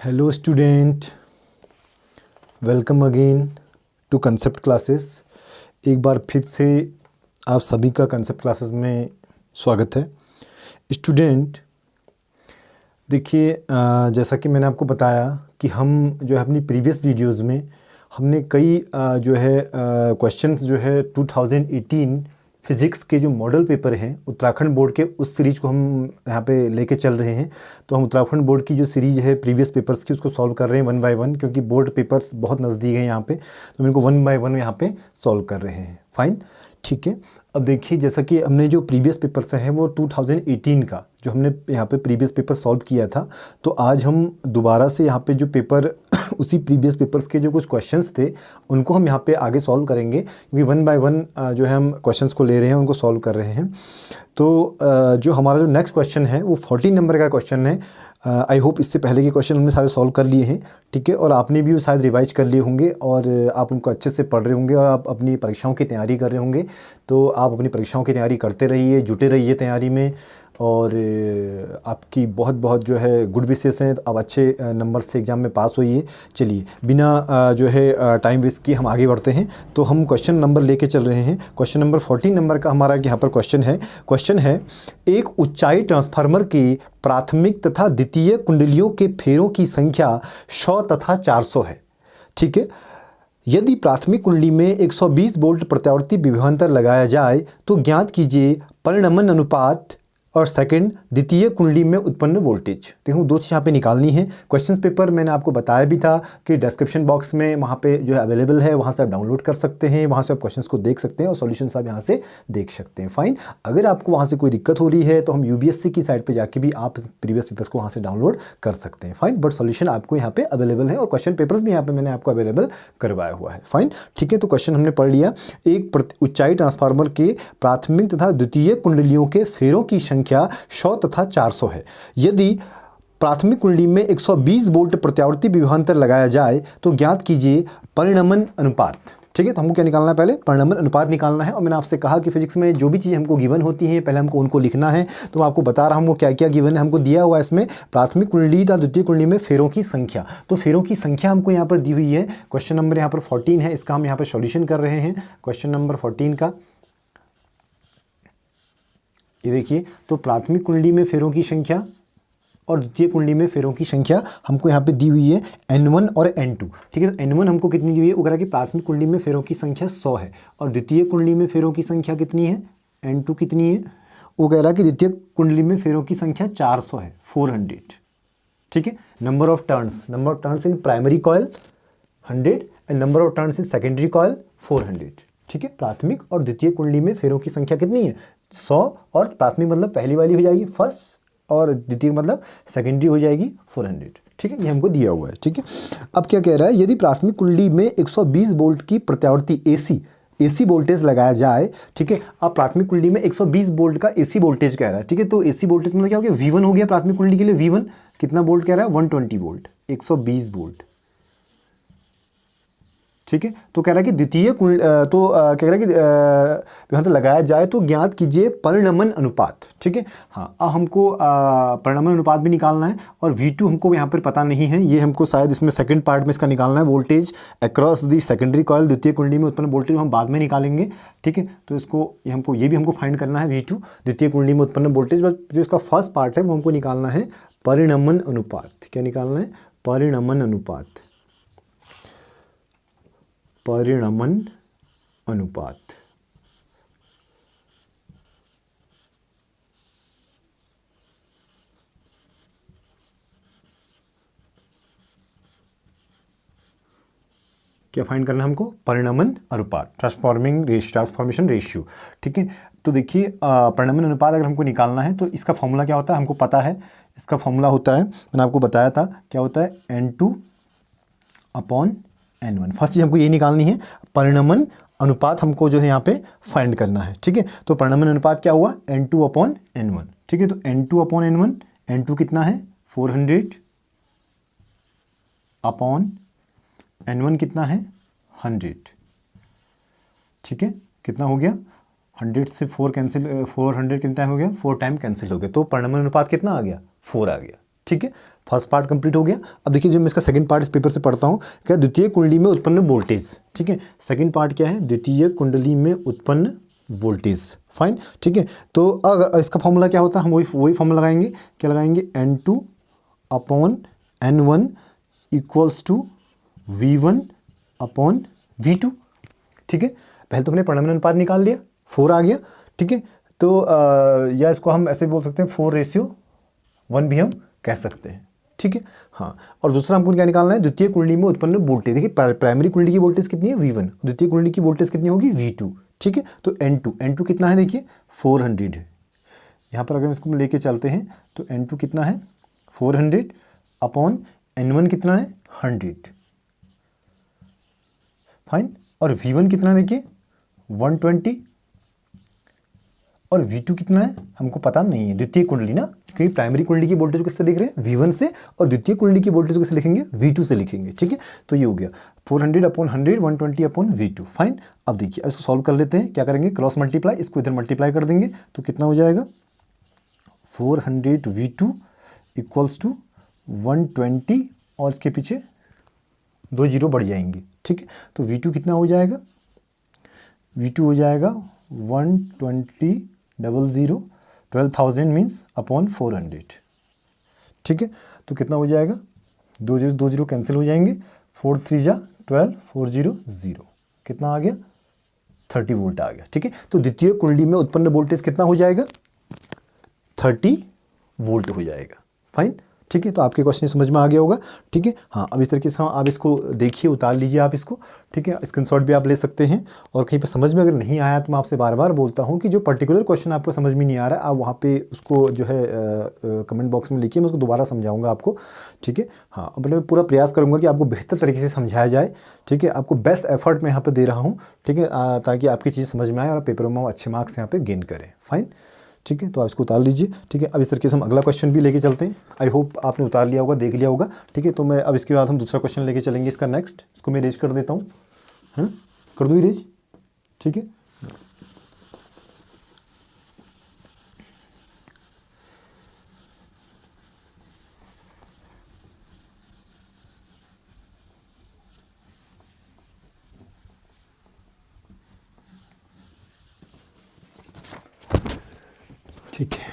Hello student, welcome again to concept classes. एक बार फिर से आप सभी का कंसेप्ट क्लासेस में स्वागत है। स्टूडेंट देखिए, जैसा कि मैंने आपको बताया कि हम जो है अपनी प्रीवियस वीडियोस में हमने कई क्वेश्चंस जो है 2018 फिज़िक्स के जो मॉडल पेपर हैं उत्तराखंड बोर्ड के, उस सीरीज को हम यहाँ पे लेके चल रहे हैं। तो हम उत्तराखंड बोर्ड की जो सीरीज है प्रीवियस पेपर्स की, उसको सॉल्व कर रहे हैं वन बाय वन, क्योंकि बोर्ड पेपर्स बहुत नज़दीक हैं यहाँ पे, तो हम इनको वन बाय वन यहाँ पे सॉल्व कर रहे हैं। फाइन, ठीक है। अब देखिए, जैसा कि हमने जो प्रीवियस पेपर्स हैं वो 2018 का जो हमने यहाँ पे प्रीवियस पेपर सॉल्व किया था, तो आज हम दोबारा से यहाँ पे जो पेपर उसी प्रीवियस पेपर्स के जो कुछ क्वेश्चंस थे उनको हम यहाँ पे आगे सॉल्व करेंगे, क्योंकि वन बाय वन जो है हम क्वेश्चंस को ले रहे हैं, उनको सॉल्व कर रहे हैं। तो जो हमारा जो नेक्स्ट क्वेश्चन है वो 14 नंबर का क्वेश्चन है। आई होप इससे पहले के क्वेश्चन हमने सारे सॉल्व कर लिए हैं, ठीक है, और आपने भी शायद रिवाइज कर लिए होंगे और आप उनको अच्छे से पढ़ रहे होंगे और आप अपनी परीक्षाओं की तैयारी कर रहे होंगे। तो आप अपनी परीक्षाओं की तैयारी करते रहिए, जुटे रहिए तैयारी में, और आपकी बहुत बहुत जो है गुड विशेस हैं। आप अच्छे नंबर से एग्ज़ाम में पास होइए। चलिए, बिना जो है टाइम वेस्ट किए हम आगे बढ़ते हैं। तो हम क्वेश्चन नंबर लेके चल रहे हैं। क्वेश्चन नंबर 14 नंबर का हमारा यहाँ पर क्वेश्चन है एक ऊंचाई ट्रांसफार्मर की प्राथमिक तथा द्वितीय कुंडलियों के फेरों की संख्या 100 तथा 400 है। ठीक है, यदि प्राथमिक कुंडली में 120 वोल्ट प्रत्यावर्ती विभवांतर लगाया जाए तो ज्ञात कीजिए परिणमन अनुपात और सेकंड द्वितीय कुंडली में उत्पन्न वोल्टेज। देखो, दो चीज़ यहाँ पे निकालनी है। क्वेश्चंस पेपर मैंने आपको बताया भी था कि डिस्क्रिप्शन बॉक्स में वहाँ पे जो है अवेलेबल है, वहाँ से आप डाउनलोड कर सकते हैं, वहाँ से आप क्वेश्चंस को देख सकते हैं और सॉल्यूशंस आप यहाँ से देख सकते हैं। फाइन, अगर आपको वहाँ से कोई दिक्कत हो रही है तो हम यूबीएससी की साइट पर जाके भी आप प्रीवियस पेपर्स को वहाँ से डाउनलोड कर सकते हैं। फाइन, बट सॉल्यूशन आपको यहाँ पे अवेलेबल है और क्वेश्चन पेपर्स भी यहाँ पे मैंने आपको अवेलेबल करवाया हुआ है। फाइन, ठीक है। तो क्वेश्चन हमने पढ़ लिया। एक ऊंचाई ट्रांसफार्मर के प्राथमिक तथा द्वितीय कुंडलियों के फेरों की संख्या 100 तथा 400 है। यदि प्राथमिक कुंडली में 120 वोल्ट प्रत्यावर्ती विभवांतर लगाया जाए तो ज्ञात कीजिए परिणमन अनुपात। ठीक है, तो हमको क्या निकालना है? पहले परिणमन अनुपात निकालना है। और मैंने आपसे कहा कि फिजिक्स में जो भी चीज़ हमको गिवन होती है पहले हमको उनको लिखना है। तो मैं आपको बता रहा हूँ वो क्या क्या गिवन है। हमको दिया हुआ है इसमें प्राथमिक कुंडली तथा द्वितीय कुंडली में फेरों की संख्या। तो फेरों की संख्या हमको यहाँ पर दी हुई है। क्वेश्चन नंबर यहाँ पर 14 है, इसका हम यहाँ पर सॉल्यूशन कर रहे हैं। क्वेश्चन नंबर 14 का ये देखिए, तो प्राथमिक कुंडली में फेरों की संख्या और द्वितीय कुंडली में फेरों की संख्या हमको यहाँ पे दी हुई है N1 और N2। ठीक है, तो N1 हमको कितनी दी हुई है? वो कह रहा है कि प्राथमिक कुंडली में फेरों की संख्या 100 है और द्वितीय कुंडली में फेरों की संख्या कितनी है? N2 कितनी है? वो कह रहा है कि द्वितीय कुंडली में फेरों की संख्या 400 है, 400। ठीक है, number of turns in primary coil 100 and number of turns in secondary coil 400। ठीक है, प्राथमिक और द्वितीय कुंडली में फेरों की संख्या कितनी है? 100, और प्राथमिक मतलब पहली वाली हो जाएगी फर्स्ट, और द्वितीय मतलब सेकेंडरी हो जाएगी 400। ठीक है, ये हमको दिया हुआ है। ठीक है, अब क्या कह रहा है? यदि प्राथमिक कुंडली में 120 वोल्ट की प्रत्यावर्ती एसी वोल्टेज लगाया जाए। ठीक है, अब प्राथमिक कुंडली में 120 वोल्ट का एसी वोल्टेज कह रहा है। ठीक है, तो एसी वोल्टेज मतलब क्या हो गया? V1 हो गया प्राथमिक कुंडली के लिए। V1 कितना वोल्ट कह रहा है? 120 वोल्ट, 120 वोल्ट। ठीक है, तो कह रहा है कि द्वितीय कह रहा है कि विभवांतर लगाया जाए तो ज्ञात कीजिए परिणमन अनुपात। ठीक है, हाँ, अब हमको परिणमन अनुपात भी निकालना है और V2 हमको यहाँ पर पता नहीं है, ये हमको शायद इसमें सेकंड पार्ट में इसका निकालना है। Voltage across the secondary coil, द्वितीय कुंडली में उत्पन्न वोल्टेज हम बाद में निकालेंगे। ठीक है, तो इसको ये भी हमको फाइंड करना है V2, द्वितीय कुंडली में उत्पन्न वोल्टेज। जो इसका फर्स्ट पार्ट है वो हमको निकालना है परिणमन अनुपात। क्या निकालना है? परिणमन अनुपात। परिणमन अनुपात। क्या फाइंड करना है हमको? परिणमन अनुपात, ट्रांसफॉर्मेशन रेशियो। ठीक है, तो देखिए, परिणमन अनुपात अगर हमको निकालना है तो इसका फॉर्मूला क्या होता है हमको पता है। इसका फॉर्मूला होता है, मैंने आपको बताया था, क्या होता है? N2/N1। फर्स्ट चीज हमको ये निकालनी है, परिणमन अनुपात हमको जो है यहाँ पे फाइंड करना है। ठीक है, तो परिणमन अनुपात क्या हुआ? N2/N1। ठीक है, तो N2/N1, N2 कितना है? 400 अपॉन N1 कितना है? 100। ठीक है, कितना हो गया? 100 से 4 कैंसिल, 400 कितना हो गया? 4 टाइम कैंसिल हो गया, तो परिणमन अनुपात कितना आ गया? 4 आ गया। ठीक है, फर्स्ट पार्ट कंप्लीट हो गया। अब देखिए जो मैं इसका सेकंड पार्ट इस पेपर से पढ़ता हूँ, क्या द्वितीय कुंडली में उत्पन्न वोल्टेज। ठीक है, सेकंड पार्ट क्या है, द्वितीय कुंडली में उत्पन्न वोल्टेज। फाइन, ठीक है। तो इसका फॉर्मूला क्या होता है, हम वही फॉर्मूला लगाएंगे। क्या लगाएंगे, N2 upon N1 equals to V1 upon V2। ठीक है, पहले तो हमने परिणामी अनुपात निकाल लिया, 4 आ गया। ठीक है, तो या इसको हम ऐसे बोल सकते हैं 4:1 भी हम कह सकते हैं। ठीक है, हाँ। और दूसरा हमको क्या निकालना है, द्वितीय कुंडली में उत्पन्न वोल्टेज। देखिए प्राइमरी कुंडली की वोल्टेज कितनी है, V1, द्वितीय कुंडली की वोल्टेज कितनी होगी, V2। ठीक है, तो N2 कितना है, देखिए 400 है। यहाँ पर अगर इसको लेके चलते हैं तो N2 कितना है, 400 अपॉन N1 कितना है, 100। फाइन, और V1 कितना है, देखिए 120, और V2 कितना है हमको पता नहीं है, द्वितीय कुंडली ना, क्योंकि प्राइमरी कुंडली की वोल्टेज को किससे देख रहे हैं, V1 से, और द्वितीय कुंडली की वोल्टेज को किससे लिखेंगे, V2 से लिखेंगे। ठीक है, तो ये हो गया 400 अपॉन 100, 120 अपॉन V2। फाइन, अब देखिए इसको सॉल्व कर लेते हैं। क्या करेंगे, क्रॉस मल्टीप्लाई, इसको इधर मल्टीप्लाई कर देंगे तो कितना हो जाएगा, 400 V2 इक्वल्स टू 120, और इसके पीछे 2 जीरो बढ़ जाएंगे। ठीक है, तो V2 कितना हो जाएगा, V2 हो जाएगा 120 00 12,000 मीन्स अपॉन 400। ठीक है, तो कितना हो जाएगा, 2 जीरो कैंसिल हो जाएंगे, 4 3 जा 12, 400 0, कितना आ गया, 30 वोल्ट आ गया। ठीक है, तो द्वितीय कुंडली में उत्पन्न वोल्टेज कितना हो जाएगा, 30 वोल्ट हो जाएगा। फाइन, ठीक है, तो आपके क्वेश्चन समझ में आ गया होगा। ठीक है, हाँ। अब इस तरीके से आप इसको देखिए, उतार लीजिए आप इसको। ठीक है, स्क्रीनशॉट भी आप ले सकते हैं। और कहीं पर समझ में अगर नहीं आया तो मैं आपसे बार बार बोलता हूँ कि जो पर्टिकुलर क्वेश्चन आपको समझ में नहीं आ रहा है, आप वहाँ पे उसको जो है कमेंट बॉक्स में लिखिए, मैं उसको दोबारा समझाऊंगा आपको। ठीक है, हाँ। अब मैं पूरा प्रयास करूँगा कि आपको बेहतर तरीके से समझाया जाए। ठीक है, आपको बेस्ट एफर्ट मैं यहाँ पर दे रहा हूँ। ठीक है, ताकि आपकी चीज़ समझ में आए और पेपरों में अच्छे मार्क्स यहाँ पर गेन करें। फाइन, ठीक है, तो आप इसको उतार लीजिए। ठीक है, अब इस तरीके से हम अगला क्वेश्चन भी लेके चलते हैं। आई होप आपने उतार लिया होगा, देख लिया होगा। ठीक है, तो मैं अब इसके बाद हम दूसरा क्वेश्चन लेके चलेंगे इसका नेक्स्ट। इसको मैं इरेज कर देता हूँ, है ना, कर दूँ इरेज। ठीक है, ठीक है,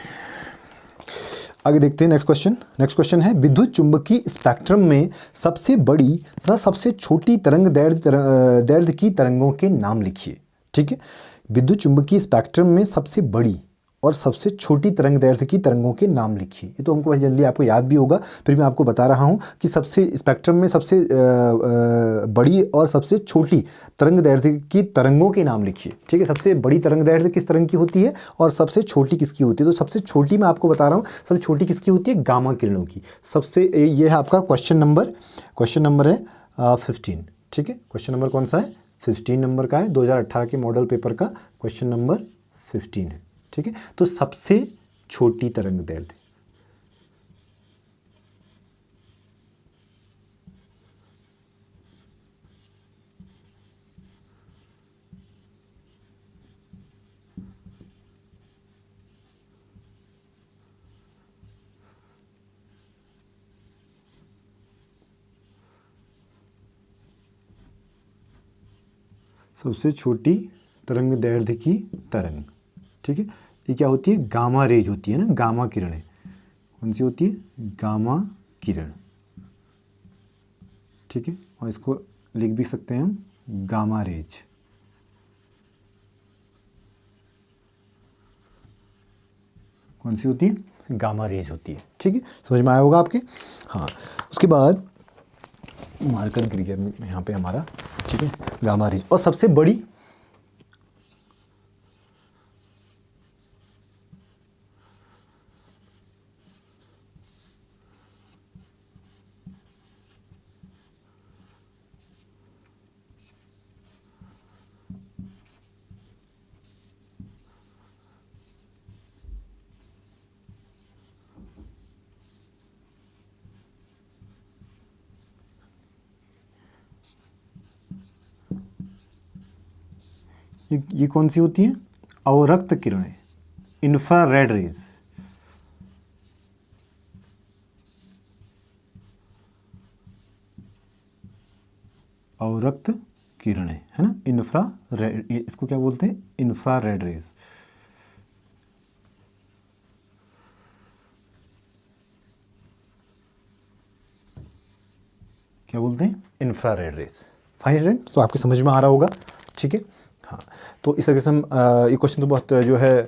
आगे देखते हैं नेक्स्ट क्वेश्चन। नेक्स्ट क्वेश्चन है, विद्युत चुंबकीय स्पेक्ट्रम में सबसे बड़ी तथा सबसे छोटी तरंग दैर्ध्य की तरंगों के नाम लिखिए। ठीक है, विद्युत चुंबकीय स्पेक्ट्रम में सबसे बड़ी और सबसे छोटी तरंग दैर्ध्य की तरंगों के नाम लिखिए। ये तो हमको वैसे जनरली आपको याद भी होगा, फिर मैं आपको बता रहा हूँ कि सबसे स्पेक्ट्रम में सबसे बड़ी और सबसे छोटी तरंग दैर्ध्य की तरंगों के नाम लिखिए। ठीक है, सबसे बड़ी तरंग दैर्ध्य किस तरंग की होती है और सबसे छोटी किसकी होती है। तो सबसे छोटी मैं आपको बता रहा हूँ, सबसे छोटी किसकी होती है, गामा किरणों की। सबसे ये है आपका क्वेश्चन नंबर है 15। ठीक है, क्वेश्चन नंबर कौन सा है, 15 नंबर का है, 2018 के मॉडल पेपर का क्वेश्चन नंबर 15 है। ठीक है, तो सबसे छोटी तरंग दैर्ध्य, सबसे छोटी तरंग दैर्ध्य की तरंग। ठीक है, ये क्या होती है, गामा रेज होती है ना, गामा किरणें। कौन सी होती है, गामा किरण। ठीक है, और इसको लिख भी सकते हैं हम गामा रेज। कौन सी होती है, गामा रेज होती है। ठीक है, समझ में आया होगा आपके। हाँ, उसके बाद मार्कर गिर गया यहाँ पे हमारा। ठीक है, गामा रेज। और सबसे बड़ी, ये कौन सी होती है, अवरक्त किरणें, इंफ्रारेड रेज। अवरक्त किरणें, है ना, इंफ्रारेड, इसको क्या बोलते हैं, इंफ्रारेड रेज। क्या बोलते हैं, इंफ्रारेड रेज। फाइन स्टूडेंट, तो आपकी समझ में आ रहा होगा, ठीक है। हाँ, तो इस तरीके से हम ये क्वेश्चन तो बहुत जो है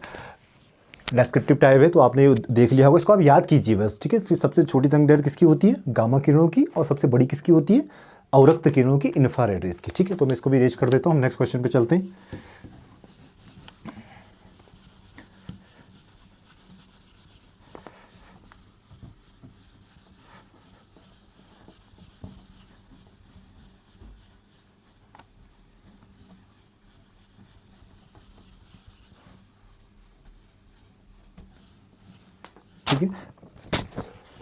डिस्क्रिप्टिव टाइप है, तो आपने ये देख लिया होगा, इसको आप याद कीजिए बस, ठीक है। सबसे छोटी तरंग किसकी होती है, गामा किरणों की, और सबसे बड़ी किसकी होती है, अवरक्त किरणों की, इंफ्रारेड रेज की, ठीक है। तो मैं इसको भी रेज कर देता हूँ, हम नेक्स्ट क्वेश्चन पे चलते हैं। ठीक है,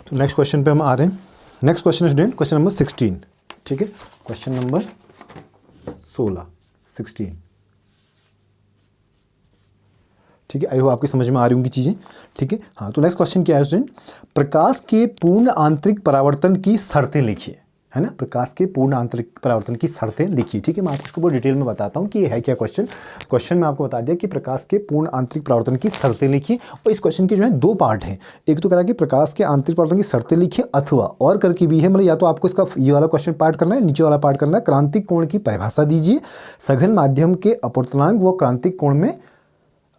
तो नेक्स्ट क्वेश्चन पे हम आ रहे हैं। Next question student, question number 16, ठीक है, क्वेश्चन नंबर 16, ठीक है। आई होप आपकी समझ में आ रही होंगी चीज़ें, ठीक है। हाँ, तो नेक्स्ट क्वेश्चन क्या है स्टूडेंट, प्रकाश के पूर्ण आंतरिक परावर्तन की शर्तें लिखिए, है ना, प्रकाश के पूर्ण आंतरिक परावर्तन की शर्तें लिखिए, ठीक है। मैं आपको इसको बहुत डिटेल में बताता हूँ कि ये है क्या क्वेश्चन में आपको बता दिया कि प्रकाश के पूर्ण आंतरिक परावर्तन की शर्तें लिखिए, और इस क्वेश्चन के जो है दो पार्ट हैं। एक तो कह रहा है कि प्रकाश के आंतरिक परावर्तन की शर्तें लिखिए, अथवा और करके भी है, मतलब या तो आपको इसका ये वाला क्वेश्चन पार्ट करना है, नीचे वाला पार्ट करना है, क्रांतिक कोण की परिभाषा दीजिए, सघन माध्यम के अपवर्तनांक व क्रांतिक कोण में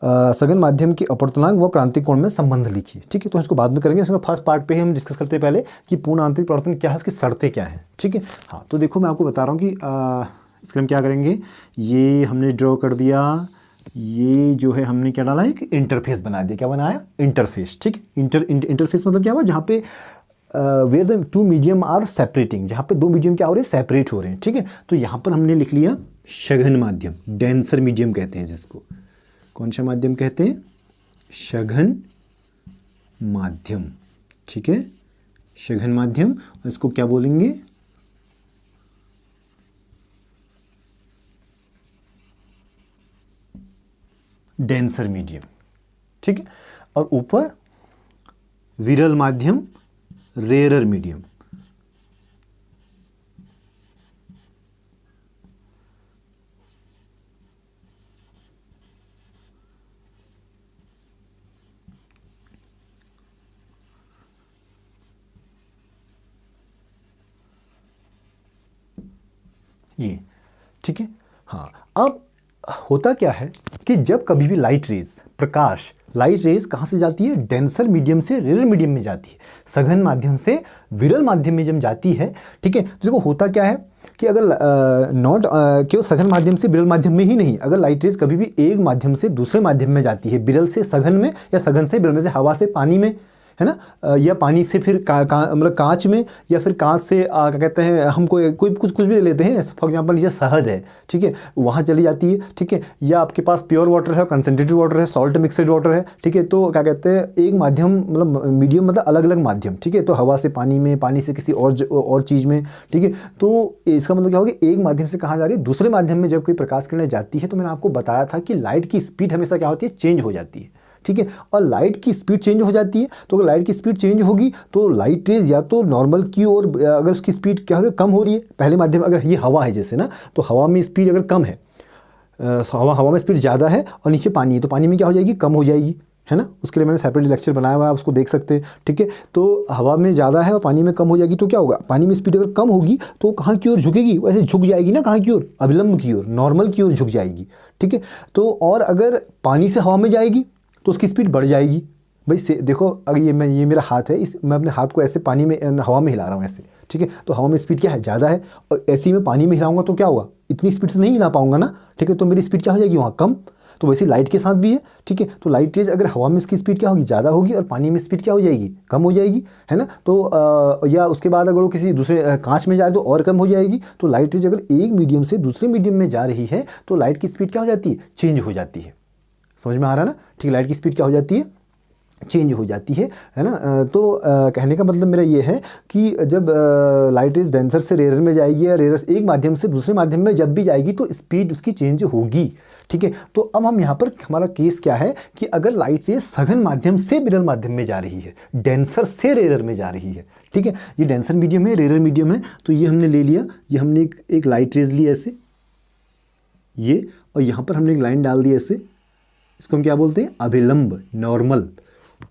सघन माध्यम के अपवर्तनांक व क्रांतिक कोण में संबंध लिखिए, ठीक है। तो इसको बाद में करेंगे, इसका फर्स्ट पार्ट पे ही हम डिस्कस करते हैं पहले कि पूर्ण आंतरिक परावर्तन क्या है, इसकी शर्तें क्या हैं, ठीक है। हाँ, तो देखो मैं आपको बता रहा हूँ कि इसके हम क्या करेंगे, ये हमने ड्रॉ कर दिया, ये जो है हमने क्या डाला, एक इंटरफेस बना दिया, क्या बनाया, इंटरफेस, ठीक है। इंटरफेस मतलब क्या हुआ, जहाँ पे where the two medium are separating, जहाँ पे दो मीडियम क्या हो रहे हैं, सेपरेट हो रहे हैं, ठीक है। तो यहाँ पर हमने लिख लिया सघन माध्यम, डेंसर मीडियम कहते हैं जिसको, कौन सा माध्यम कहते हैं, सघन माध्यम, ठीक है, सघन माध्यम। इसको क्या बोलेंगे, डेंसर मीडियम, ठीक है। और ऊपर विरल माध्यम, रेयरर मीडियम, ये, ठीक है। हाँ, अब होता क्या है कि जब कभी भी लाइट रेज कहाँ से जाती है, डेंसर मीडियम से रेयर मीडियम में जाती है, सघन माध्यम से विरल माध्यम में जब जाती है, ठीक है। तो देखो होता क्या है कि अगर नॉट केवल सघन माध्यम से विरल माध्यम में ही नहीं, अगर लाइट रेज कभी भी एक माध्यम से दूसरे माध्यम में जाती है, विरल से सघन में या सघन से विरल में, से हवा से पानी में, है ना, या पानी से फिर मतलब कांच में, या फिर कांच से क्या कहते हैं, हम कोई कुछ भी ले लेते हैं, फॉर एग्जांपल लीजिए शहद है, ठीक है, वहाँ चली जाती है, ठीक है। या आपके पास प्योर वाटर है, कंसनट्रेटेड वाटर है, सॉल्ट मिक्सड वाटर है, ठीक है। तो क्या कहते हैं, एक माध्यम मतलब मीडियम मतलब अलग अलग माध्यम, ठीक है। तो हवा से पानी में, पानी से किसी और चीज़ में, ठीक है। तो इसका मतलब क्या होगा, एक माध्यम से कहाँ जा रही है, दूसरे माध्यम में जब कोई प्रकाश किरणें जाती है, तो मैंने आपको बताया था कि लाइट की स्पीड हमेशा क्या होती है, चेंज हो जाती है, ठीक है। और लाइट की स्पीड चेंज हो जाती है, तो अगर लाइट की स्पीड चेंज होगी तो लाइट रेज या तो नॉर्मल की ओर, अगर उसकी स्पीड क्या हो रही है, कम हो रही है, पहले माध्यम, अगर ये हवा है जैसे ना, तो हवा में स्पीड अगर कम है, हवा में स्पीड ज़्यादा है और नीचे पानी है, तो पानी में क्या हो जाएगी, कम हो जाएगी, है ना। उसके लिए मैंने सेपरेट लेक्चर बनाया हुआ है, आप उसको देख सकते हैं, ठीक है। तो हवा में ज़्यादा है और पानी में कम हो जाएगी, तो क्या होगा, पानी में स्पीड अगर कम होगी तो कहाँ की ओर झुकेगी, वैसे झुक जाएगी ना, कहाँ की ओर, अभिलंब की ओर, नॉर्मल की ओर झुक जाएगी, ठीक है। तो और अगर पानी से हवा में जाएगी तो उसकी स्पीड बढ़ जाएगी। भाई से देखो, अगर ये मेरा हाथ है, मैं अपने हाथ को ऐसे पानी में, हवा में हिला रहा हूँ ऐसे, ठीक है। तो हवा में स्पीड क्या है, ज़्यादा है, और ऐसे ही मैं पानी में हिलाऊंगा तो क्या होगा, इतनी स्पीड से नहीं हिला पाऊंगा ना, ठीक है। तो मेरी स्पीड क्या हो जाएगी वहाँ, कम। तो वैसे लाइट के साथ भी है, ठीक है। तो लाइट रेज अगर हवा में इसकी स्पीड क्या होगी, ज़्यादा होगी, और पानी में स्पीड क्या हो जाएगी, कम हो जाएगी, है ना। तो या उसके बाद अगर वो किसी दूसरे कांच में जाए तो और कम हो जाएगी। तो लाइट रेज अगर एक मीडियम से दूसरे मीडियम में जा रही है तो लाइट की स्पीड क्या हो जाती है, चेंज हो जाती है। समझ में आ रहा है ना, ठीक है। लाइट की स्पीड क्या हो जाती है, चेंज हो जाती है ना। तो कहने का मतलब मेरा ये है कि जब लाइट रेज डेंसर से रेयर में जाएगी या रेयर एक माध्यम से दूसरे माध्यम में जब भी जाएगी तो स्पीड उसकी चेंज होगी, ठीक है। तो अब हम यहाँ पर हमारा केस क्या है कि अगर लाइट रेज सघन माध्यम से विरल माध्यम में जा रही है, डेंसर से रेयर में जा रही है, ठीक है। ये डेंसर मीडियम है, रेयर मीडियम है, तो ये हमने ले लिया, ये हमने एक लाइट रेज ली ऐसे ये, और यहाँ पर हमने एक लाइन डाल दी ऐसे, इसको हम क्या बोलते हैं, अभिलंब, नॉर्मल,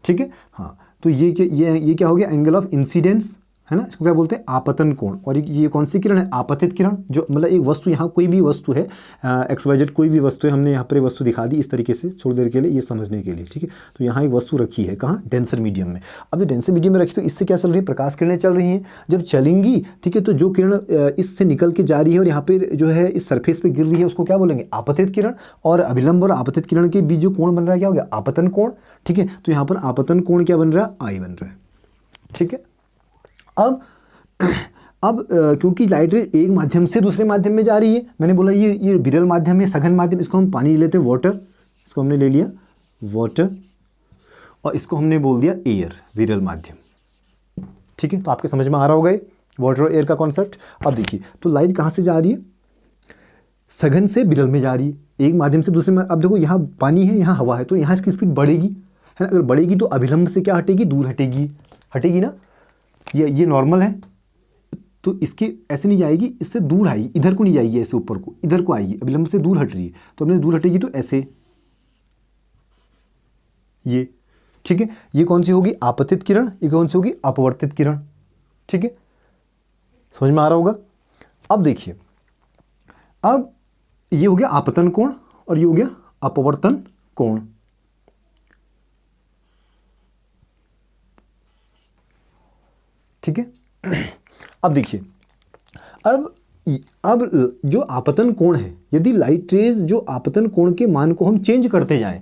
ठीक है। हाँ, तो ये क्या हो गया, एंगल ऑफ इंसिडेंस, है ना, इसको क्या बोलते हैं, आपतन कोण। और ये कौन सी किरण है, आपतित किरण, जो मतलब एक वस्तु, यहाँ कोई भी वस्तु है, XYZ कोई भी वस्तु है, हमने यहाँ पर वस्तु दिखा दी इस तरीके से थोड़ी देर के लिए ये समझने के लिए, ठीक है। तो यहाँ एक वस्तु रखी है, कहाँ, डेंसर मीडियम में। अब जो डेंसर मीडियम में रखी, तो इससे क्या चल रही है, प्रकाश किरणें चल रही हैं। जब चलेंगी, ठीक है, तो जो किरण इससे निकल के जा रही है और यहाँ पे जो है इस सरफेस पे गिर रही है, उसको क्या बोलेंगे, आपतित किरण। और अभिलंब और आपतित किरण के बीच जो कोण बन रहा है, क्या हो गया, आपतन कोण, ठीक है। तो यहाँ पर आपतन कोण क्या बन रहा है, आई बन रहा है, ठीक है। अब क्योंकि लाइट रेज एक माध्यम से दूसरे माध्यम में जा रही है, मैंने बोला ये विरल माध्यम है, सघन माध्यम, इसको हम पानी ले लेते हैं, वाटर, इसको हमने ले लिया वाटर, और इसको हमने बोल दिया एयर, विरल माध्यम, ठीक है। तो आपके समझ में आ रहा होगा वाटर और एयर का कॉन्सेप्ट। अब देखिए, तो लाइट कहाँ से जा रही है, सघन से विरल में जा रही है, एक माध्यम से दूसरे में। अब देखो, यहाँ पानी है, यहाँ हवा है, तो यहाँ इसकी स्पीड बढ़ेगी, है ना। अगर बढ़ेगी तो अभिलंब से क्या हटेगी, दूर हटेगी ना, ये नॉर्मल है, तो इसके ऐसे नहीं जाएगी, इससे दूर आएगी, इधर को नहीं जाएगी, ऐसे ऊपर को, इधर को आएगी, अभिलंब से दूर हट रही है, तो अपने दूर हटेगी तो ऐसे, ये, ठीक है। ये कौन सी होगी, आपतित किरण, ये कौन सी होगी, अपवर्तित किरण, ठीक है। समझ में आ रहा होगा। अब देखिए, अब ये हो गया आपतन कोण और ये हो गया अपवर्तन कोण, ठीक है। अब देखिए, अब जो आपतन कोण है, यदि लाइट रेज जो आपतन कोण के मान को हम चेंज करते जाएं,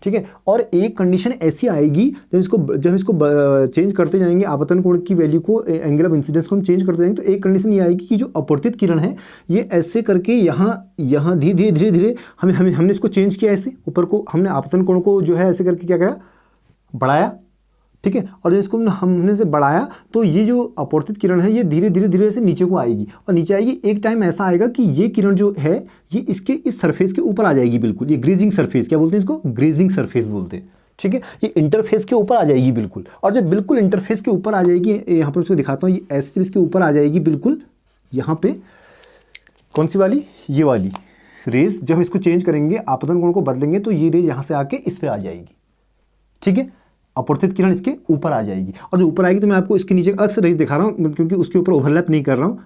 ठीक है, और एक कंडीशन ऐसी आएगी जब इसको चेंज करते जाएंगे, आपतन कोण की वैल्यू को, एंगल ऑफ इंसिडेंस को हम चेंज करते जाएंगे, तो एक कंडीशन ये आएगी कि जो अपवर्तित किरण है, ये ऐसे करके यहाँ धीरे धीरे हमने इसको चेंज किया, ऐसे ऊपर को हमने आपतन कोण को जो है ऐसे करके क्या करा, बढ़ाया, ठीक है। और जब इसको हमने से बढ़ाया, तो ये जो अपवर्तित किरण है, ये धीरे धीरे से नीचे को आएगी, और नीचे आएगी, एक टाइम ऐसा आएगा कि ये किरण जो है, ये इसके इस सरफेस के ऊपर आ जाएगी बिल्कुल, ये ग्रेजिंग सरफेस, क्या बोलते हैं इसको, ग्रेजिंग सरफेस बोलते हैं, ठीक है। ये इंटरफेस के ऊपर आ जाएगी बिल्कुल, और जब बिल्कुल इंटरफेस के ऊपर आ जाएगी, यहाँ पर उसको दिखाता हूँ, ये ऐसे जब इसके ऊपर आ जाएगी बिल्कुल, यहाँ पे कौन सी वाली, ये वाली रेज, जब हम इसको चेंज करेंगे, आपतन कोण को बदलेंगे, तो ये रेज यहाँ से आके इस पर आ जाएगी, ठीक है। अपवर्तित किरण इसके ऊपर आ जाएगी, और जो ऊपर आएगी तो मैं आपको इसके नीचे अलग से रेज दिखा रहा हूं, क्योंकि उसके ऊपर ओवरलैप नहीं कर रहा हूं,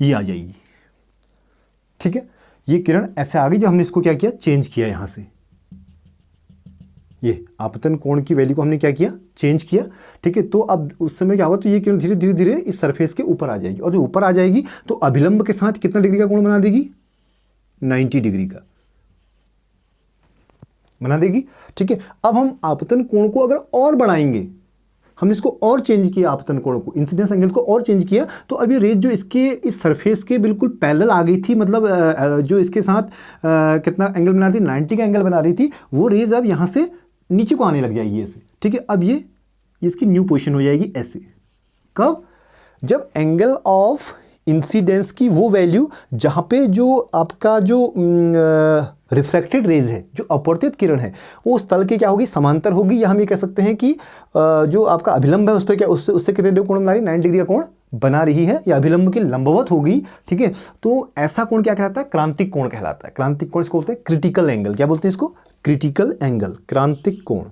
ये आ जाएगी, ठीक है। ये किरण ऐसे आ गई, जब हमने इसको क्या किया, चेंज किया, यहां से ये आपतन कोण की वैल्यू को हमने क्या किया, चेंज किया, ठीक है। तो अब उस समय क्या हुआ, तो ये किरण धीरे धीरे इस सरफेस के ऊपर आ जाएगी, और जो ऊपर आ जाएगी तो अभिलंब के साथ कितना डिग्री का कोण बना देगी, 90 डिग्री का बना देगी, ठीक है। अब हम आपतन कोण को अगर और बढ़ाएंगे, हमने इसको और चेंज किया, आपतन कोण को, इंसिडेंस एंगल को और चेंज किया, तो अब ये रेज जो इसके इस सरफेस के बिल्कुल पैरेलल आ गई थी, मतलब जो इसके साथ कितना एंगल बना रही थी, 90 का एंगल बना रही थी, वो रेज अब यहाँ से नीचे को आने लग जाएगी ऐसे, ठीक है। अब ये इसकी न्यू पोजीशन हो जाएगी ऐसे, कब, जब एंगल ऑफ इंसिडेंस की वो वैल्यू जहाँ पे जो आपका जो रिफ्रैक्टेड रेज है, जो अपवर्तित किरण है, वो उस तल के क्या होगी, समांतर होगी, या हम ये कह सकते हैं कि जो आपका अभिलंब है उस पर क्या, उससे कितने डिग्री कोण बना रही है, 90 डिग्री का कोण बना रही है, या अभिलंब के लंबवत होगी, ठीक है। तो ऐसा कोण क्या कहलाता है, क्रांतिक कोण कहलाता है। क्रांतिक कोण इसको बोलते हैं क्रिटिकल एंगल, क्या बोलते हैं इसको, क्रिटिकल एंगल, क्रांतिक कोण,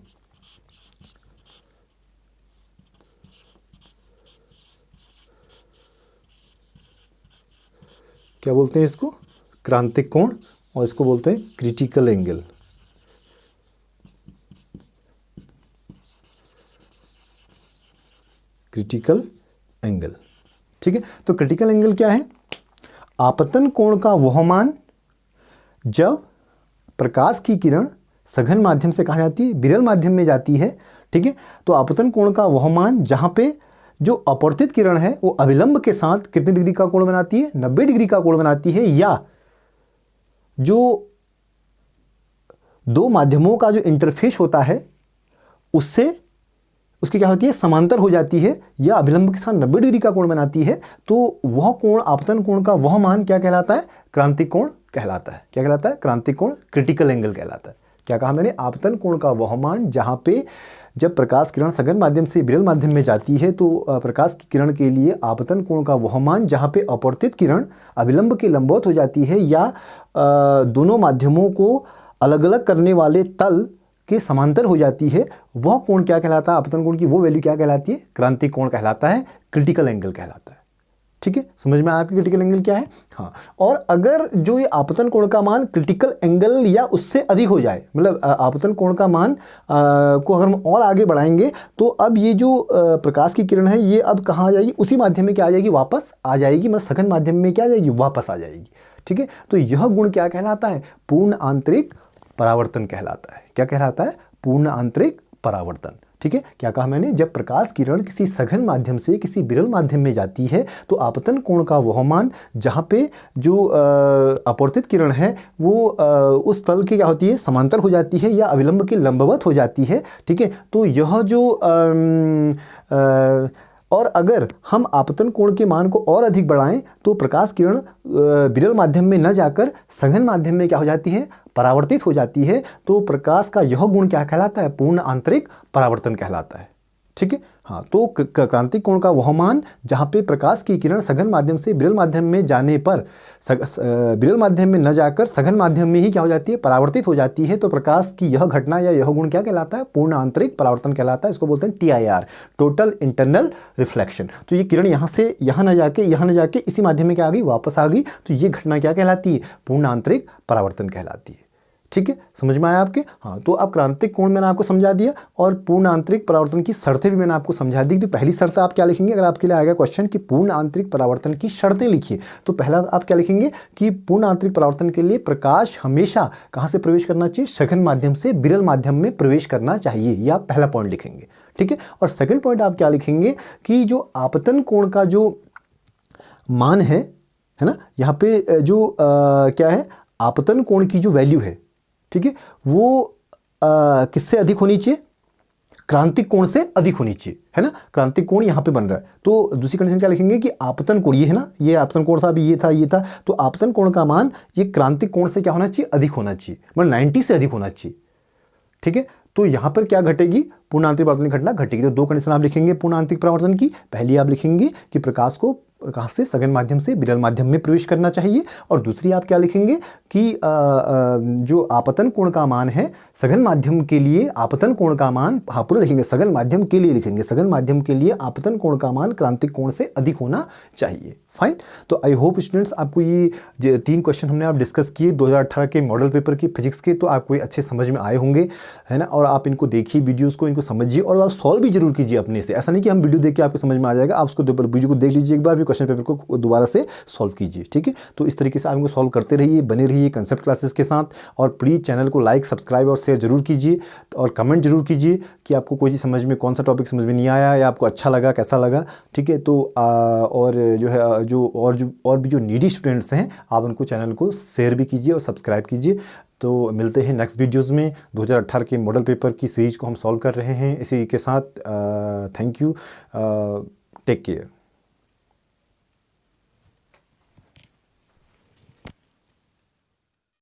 क्या बोलते हैं इसको, क्रांतिक कोण, और इसको बोलते हैं क्रिटिकल एंगल, क्रिटिकल एंगल, ठीक है। तो क्रिटिकल एंगल क्या है, आपतन कोण का वह मान जब प्रकाश की किरण सघन माध्यम से कहाँ जाती है, विरल माध्यम में जाती है, ठीक है। तो आपतन कोण का वह मान जहाँ पे जो अपवर्तित किरण है वो अभिलंब के साथ कितने डिग्री का कोण बनाती है, 90 डिग्री का कोण बनाती है, या जो दो माध्यमों का जो इंटरफेस होता है उससे उसकी क्या होती है, समांतर हो जाती है, या अभिलंब के साथ 90 डिग्री का कोण बनाती है, तो वह कोण, आपतन कोण का वह मान क्या कहलाता है, क्रांतिक कोण कहलाता है। क्या कहलाता है? क्रांतिक कोण क्रिटिकल एंगल कहलाता है। क्या कहा मैंने? आपतन कोण का वह मान जहाँ पे जब प्रकाश किरण सघन माध्यम से विरल माध्यम में जाती है तो प्रकाश की किरण के लिए आपतन कोण का वह मान जहाँ पे अपवर्तित किरण अभिलंब के लंबवत हो जाती है या दोनों माध्यमों को अलग अलग करने वाले तल के समांतर हो जाती है, वह कोण क्या कहलाता है? आपतन कोण की वो वैल्यू क्या कहलाती है? क्रांतिक कोण कहलाता है, क्रिटिकल एंगल कहलाता है। ठीक है, समझ में आया आपकी क्रिटिकल एंगल क्या है? हाँ, और अगर जो ये आपतन कोण का मान क्रिटिकल एंगल या उससे अधिक हो जाए, मतलब आपतन कोण का मान को अगर हम और आगे बढ़ाएंगे तो अब ये जो प्रकाश की किरण है ये अब कहाँ आ जाएगी? उसी माध्यम में क्या आ जाएगी? वापस आ जाएगी, मतलब सघन माध्यम में क्या आ जाएगी? वापस आ जाएगी। ठीक है, तो यह गुण क्या कहलाता है? पूर्ण आंतरिक परावर्तन कहलाता है। क्या कहलाता है? पूर्ण आंतरिक परावर्तन। ठीक है, क्या कहा मैंने? जब प्रकाश किरण किसी सघन माध्यम से किसी विरल माध्यम में जाती है तो आपतन कोण का वह मान जहाँ पे जो अपवर्तित किरण है वो उस तल के क्या होती है? समांतर हो जाती है या अविलंब के लंबवत हो जाती है। ठीक है, तो यह जो और अगर हम आपतन कोण के मान को और अधिक बढ़ाएं तो प्रकाश किरण विरल माध्यम में न जाकर सघन माध्यम में क्या हो जाती है? परावर्तित हो जाती है। तो प्रकाश का यह गुण क्या कहलाता है? पूर्ण आंतरिक परावर्तन कहलाता है। ठीक है, हाँ, तो क्रांतिक कोण का वह मान जहाँ पे प्रकाश की किरण सघन माध्यम से विरल माध्यम में जाने पर विरल माध्यम में न जाकर सघन माध्यम में ही क्या हो जाती है? परावर्तित हो जाती है। तो प्रकाश की यह घटना या यह गुण क्या कहलाता है? पूर्ण आंतरिक परावर्तन कहलाता है। इसको बोलते हैं TIR, टोटल इंटरनल रिफ्लेक्शन। तो ये किरण यहाँ से यहाँ न जाके इसी माध्यम में क्या आ गई? वापस आ गई। तो ये घटना क्या कहलाती है? पूर्ण आंतरिक परावर्तन कहलाती है। ठीक है, समझ में आया आपके? हाँ, तो अब क्रांतिक कोण मैंने आपको समझा दिया और पूर्ण आंतरिक परावर्तन की शर्तें भी मैंने आपको समझा दी। तो पहली शर्त आप क्या लिखेंगे? अगर आपके लिए आएगा क्वेश्चन कि पूर्ण आंतरिक परावर्तन की शर्तें लिखिए, तो पहला आप क्या लिखेंगे कि पूर्ण आंतरिक परावर्तन के लिए प्रकाश हमेशा कहाँ से प्रवेश करना चाहिए? सघन माध्यम से विरल माध्यम में प्रवेश करना चाहिए, या आप पहला पॉइंट लिखेंगे। ठीक है, और सेकेंड पॉइंट आप क्या लिखेंगे कि जो आपतन कोण का जो मान है ना, यहाँ पे जो क्या है? आपतन कोण की जो वैल्यू है, ठीक है, वो किससे अधिक होनी चाहिए? क्रांतिक कोण से अधिक होनी चाहिए, है ना। क्रांतिक कोण यहाँ पे बन रहा है, तो दूसरी कंडीशन क्या लिखेंगे कि आपतन कोण, ये है ना, ये आपतन कोण था, अभी ये था, तो आपतन कोण का मान ये क्रांतिक कोण से क्या होना चाहिए? अधिक होना चाहिए, मतलब 90 से अधिक होना चाहिए। ठीक है, तो यहाँ पर क्या घटेगी? पूर्ण आंतरिक परावर्तन की घटना घटेगी। तो दो कंडीशन आप लिखेंगे पूर्ण आंतरिक परावर्तन की। पहली आप लिखेंगे कि प्रकाश को कहाँ से? सघन माध्यम से विरल माध्यम में प्रवेश करना चाहिए। और दूसरी आप क्या लिखेंगे कि जो आपतन कोण का मान है सघन माध्यम के लिए, आपतन कोण का मान, हाँ पूरा लिखेंगे, सघन माध्यम के लिए लिखेंगे, सघन माध्यम के लिए आपतन कोण का मान क्रांतिक कोण से अधिक होना चाहिए। फाइन। तो आई होप स्टूडेंट्स आपको ये 3 क्वेश्चन हमने आप डिस्कस किए 2018 के मॉडल पेपर की फिजिक्स के, तो आपको ये अच्छे समझ में आए होंगे, है ना। और आप इनको देखिए, वीडियोस को, इनको समझिए और आप सॉल्व भी जरूर कीजिए अपने से। ऐसा नहीं कि हम वीडियो देख के आपको समझ में आ जाएगा, आप उसको वीडियो को देख लीजिए एक बार, भी क्वेश्चन पेपर को दोबारा से सॉल्व कीजिए। ठीक है, तो इस तरीके से आप इनको सॉल्व करते रहिए, बने रहिए कंसेप्ट क्लासेस के साथ। और प्लीज़ चैनल को लाइक, सब्सक्राइब और शेयर जरूर कीजिए और कमेंट जरूर कीजिए कि आपको कोई चीज़ समझ में, कौन सा टॉपिक समझ में नहीं आया या आपको अच्छा लगा, कैसा लगा। ठीक है, तो और जो है और भी जो नीडी स्टूडेंट्स हैं, आप उनको चैनल को शेयर भी कीजिए और सब्सक्राइब कीजिए। तो मिलते हैं नेक्स्ट वीडियोस में। 2018 के मॉडल पेपर की सीरीज को हम सॉल्व कर रहे हैं इसी के साथ। Thank you, take care.